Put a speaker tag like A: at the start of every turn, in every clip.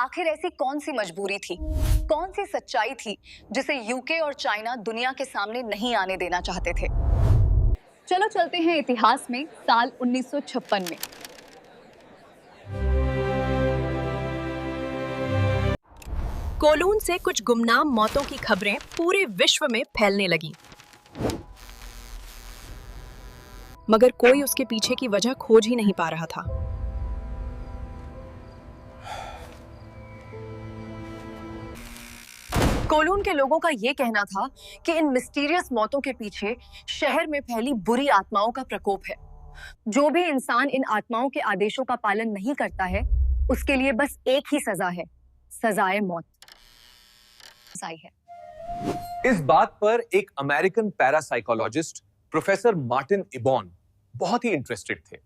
A: आखिर ऐसी कौन सी मजबूरी थी, कौन सी सच्चाई थी जिसे यूके और चाइना दुनिया के सामने नहीं आने देना चाहते थे? चलो चलते हैं इतिहास में साल 1956 में।
B: कोलून से कुछ गुमनाम मौतों की खबरें पूरे विश्व में फैलने लगीं। मगर कोई उसके पीछे की वजह खोज ही नहीं पा रहा था।
A: कोलून के लोगों का यह कहना था कि इन मिस्टीरियस मौतों के पीछे शहर में फैली बुरी आत्माओं का प्रकोप है। जो भी इंसान इन आत्माओं के आदेशों का पालन नहीं करता है, उसके लिए बस एक ही सजा है, सजाए मौत। सजाई है।
C: इस बात पर एक अमेरिकन पैरासाइकोलॉजिस्ट प्रोफेसर मार्टिन इबॉन बहुत ही इंटरेस्टेड थे।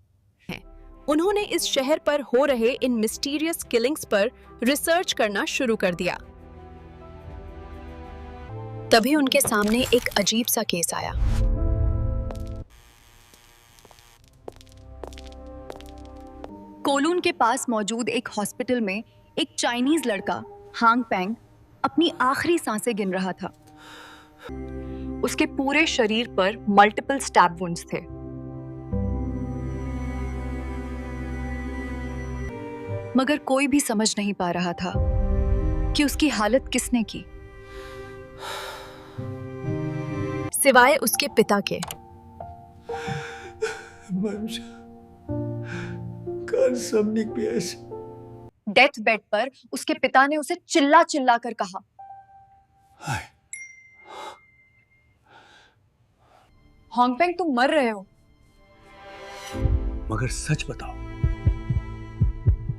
B: उन्होंने इस शहर पर हो रहे इन मिस्टीरियस किलिंग्स पर रिसर्च करना शुरू कर दिया। तभी उनके सामने एक अजीब सा केस आया।
A: कोलून के पास मौजूद एक हॉस्पिटल में एक चाइनीज लड़का हांग पेंग अपनी आखिरी सांसें गिन रहा था। उसके पूरे शरीर पर मल्टीपल स्टैब वुंड्स थे। मगर कोई भी समझ नहीं पा रहा था कि उसकी हालत किसने की,
B: सिवाय उसके पिता के।
A: डेथ बेड पर उसके पिता ने उसे चिल्ला चिल्ला कर कहा, हांगपेंग तुम मर रहे हो।
C: मगर सच बताओ,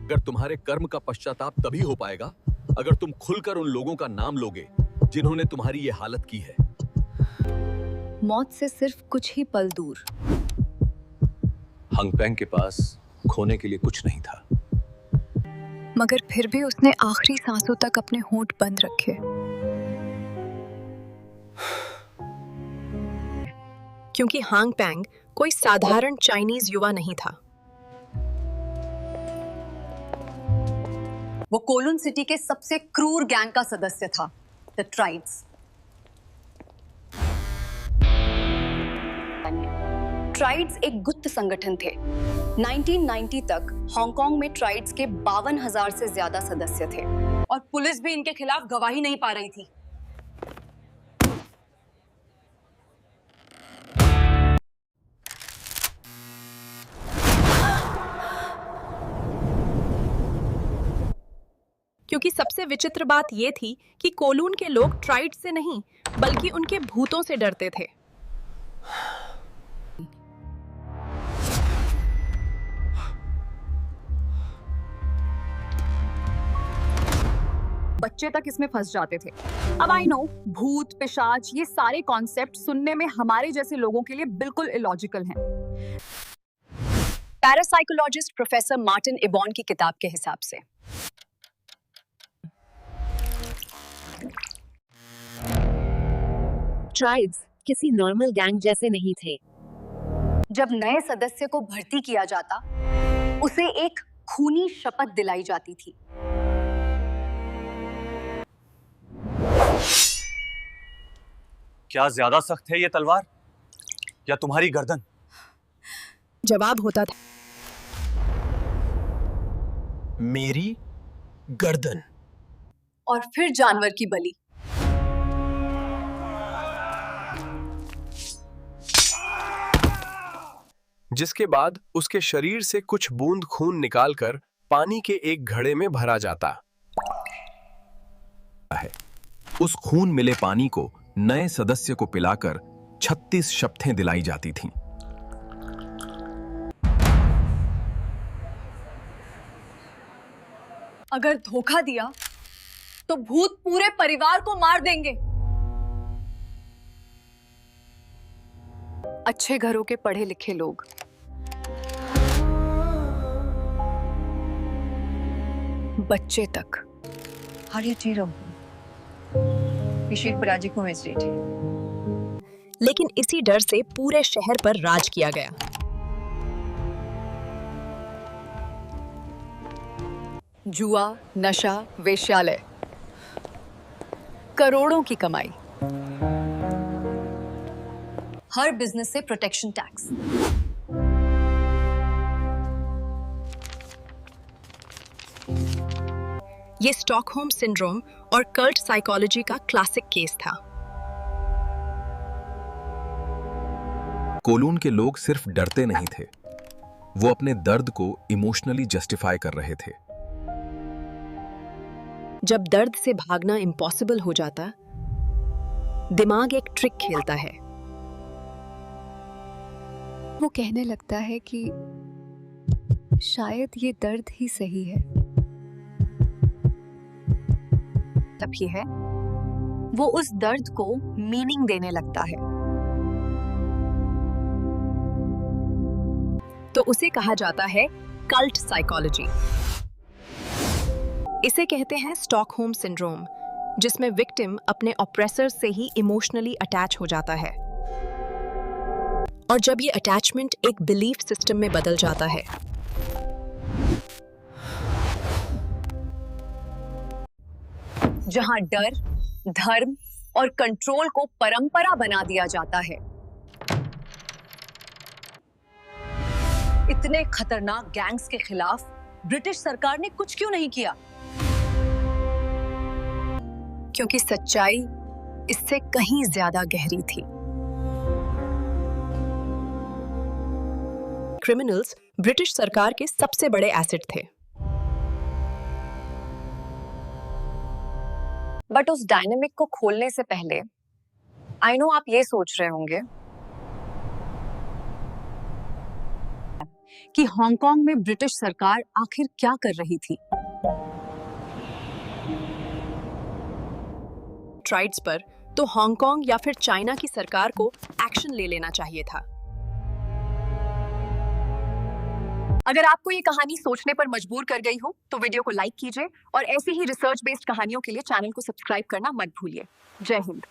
D: अगर तुम्हारे कर्म का पश्चाताप तभी हो पाएगा अगर तुम खुलकर उन लोगों का नाम लोगे जिन्होंने तुम्हारी ये हालत की है।
A: मौत से सिर्फ कुछ ही पल दूर।
D: हांगपेंग के पास खोने के लिए कुछ नहीं था,
A: मगर फिर भी उसने आखिरी सांसों तक अपने होंठ बंद रखे,
B: क्योंकि हांगपेंग कोई साधारण चाइनीज युवा नहीं था।
A: वो कोलून सिटी के सबसे क्रूर गैंग का सदस्य था, द ट्राइड्स। ट्राइड्स एक गुप्त संगठन थे। 1990 तक हांगकांग में ट्राइड्स के 52,000 से ज्यादा सदस्य थे और पुलिस भी इनके खिलाफ गवाही नहीं पा रही थी।
B: क्योंकि सबसे विचित्र बात यह थी कि कोलून के लोग ट्राइड से नहीं बल्कि उनके भूतों से डरते थे।
A: बच्चे तक इसमें फंस जाते थे। अब आई नो, भूत पिशाच ये सारे कॉन्सेप्ट सुनने में हमारे जैसे लोगों के लिए बिल्कुल इलॉजिकल हैं।
B: पैरासाइकोलॉजिस्ट प्रोफेसर मार्टिन इबॉन की किताब के हिसाब से
E: ट्राइड्स किसी नॉर्मल गैंग जैसे नहीं थे।
A: जब नए सदस्य को भर्ती किया जाता, उसे एक खूनी शपथ दिलाई जाती थी।
C: क्या ज्यादा सख्त है ये तलवार या तुम्हारी गर्दन?
B: जवाब होता था,
D: मेरी गर्दन।
A: और फिर जानवर की बलि।
F: जिसके बाद उसके शरीर से कुछ बूंद खून निकालकर पानी के एक घड़े में भरा जाता है।
D: उस खून मिले पानी को नए सदस्य को पिलाकर 36 शपथें दिलाई जाती थीं।
A: अगर धोखा दिया तो भूत पूरे परिवार को मार देंगे। अच्छे घरों के पढ़े लिखे लोग, बच्चे तक।
B: लेकिन इसी डर से पूरे शहर पर राज किया गया।
A: जुआ, नशा, वेश्यालय, करोड़ों की कमाई, हर बिजनेस से प्रोटेक्शन टैक्स।
B: ये स्टॉकहोम सिंड्रोम और कल्ट साइकोलॉजी का क्लासिक केस था।
D: कोलून के लोग सिर्फ डरते नहीं थे, वो अपने दर्द को इमोशनली जस्टिफाई कर रहे थे।
B: जब दर्द से भागना इम्पॉसिबल हो जाता, दिमाग एक ट्रिक खेलता है।
A: वो कहने लगता है कि शायद ये दर्द ही सही है। तभी है वो उस दर्द को मीनिंग देने लगता है।
B: तो उसे कहा जाता है कल्ट साइकोलॉजी। इसे कहते हैं स्टॉकहोम सिंड्रोम, जिसमें विक्टिम अपने ऑप्रेसर से ही इमोशनली अटैच हो जाता है, और जब ये अटैचमेंट एक बिलीफ सिस्टम में बदल जाता है,
A: जहां डर, धर्म और कंट्रोल को परंपरा बना दिया जाता है। इतने खतरनाक गैंग्स के खिलाफ ब्रिटिश सरकार ने कुछ क्यों नहीं किया? क्योंकि सच्चाई इससे कहीं ज्यादा गहरी थी।
B: क्रिमिनल्स ब्रिटिश सरकार के सबसे बड़े एसेट थे।
A: बट उस डायनेमिक को खोलने से पहले आई नो आप ये सोच रहे होंगे कि हांगकांग में ब्रिटिश सरकार आखिर क्या कर रही थी।
B: ट्राइड्स पर तो हांगकांग या फिर चाइना की सरकार को एक्शन ले लेना चाहिए था।
A: अगर आपको ये कहानी सोचने पर मजबूर कर गई हो तो वीडियो को लाइक कीजिए और ऐसी ही रिसर्च बेस्ड कहानियों के लिए चैनल को सब्सक्राइब करना मत भूलिए। जय हिंद।